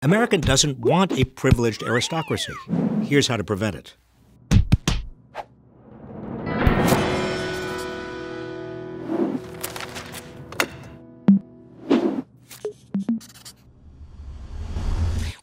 America doesn't want a privileged aristocracy. Here's how to prevent it.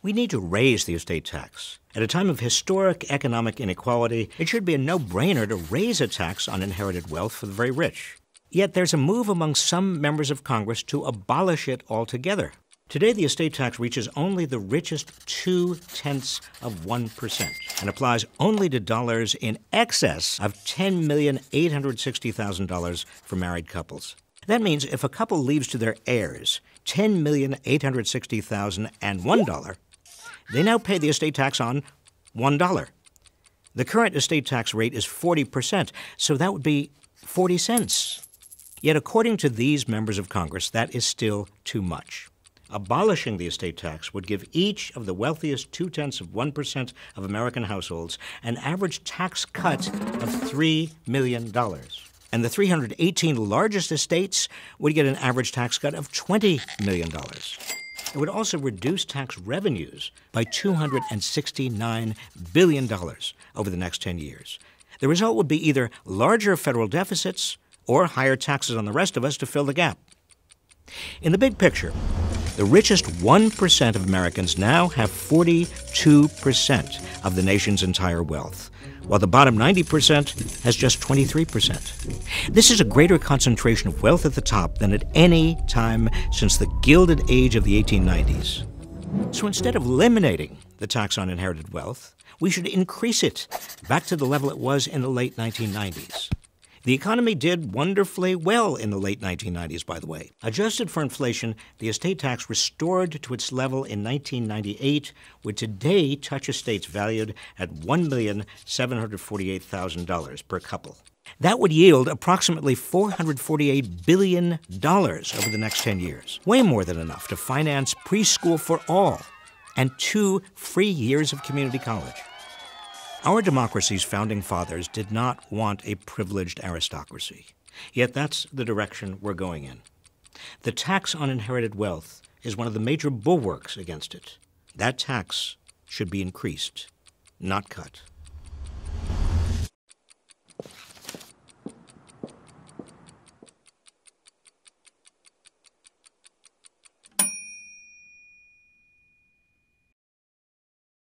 We need to raise the estate tax. At a time of historic economic inequality, it should be a no-brainer to raise a tax on inherited wealth for the very rich. Yet there's a move among some members of Congress to abolish it altogether. Today, the estate tax reaches only the richest 0.2% and applies only to dollars in excess of $10,860,000 for married couples. That means if a couple leaves to their heirs $10,860,001, they now pay the estate tax on $1. The current estate tax rate is 40%, so that would be 40 cents. Yet according to these members of Congress, that is still too much. Abolishing the estate tax would give each of the wealthiest 0.2% of American households an average tax cut of $3 million. And the 318 largest estates would get an average tax cut of $20 million. It would also reduce tax revenues by $269 billion over the next 10 years. The result would be either larger federal deficits or higher taxes on the rest of us to fill the gap. In the big picture, the richest 1% of Americans now have 42% of the nation's entire wealth, while the bottom 90% has just 23%. This is a greater concentration of wealth at the top than at any time since the Gilded Age of the 1890s. So instead of eliminating the tax on inherited wealth, we should increase it back to the level it was in the late 1990s. The economy did wonderfully well in the late 1990s, by the way. Adjusted for inflation, the estate tax restored to its level in 1998 would today touch estates valued at $1,748,000 per couple. That would yield approximately $448 billion over the next 10 years, way more than enough to finance preschool for all and 2 free years of community college. Our democracy's founding fathers did not want a privileged aristocracy, yet that's the direction we're going in. The tax on inherited wealth is one of the major bulwarks against it. That tax should be increased, not cut.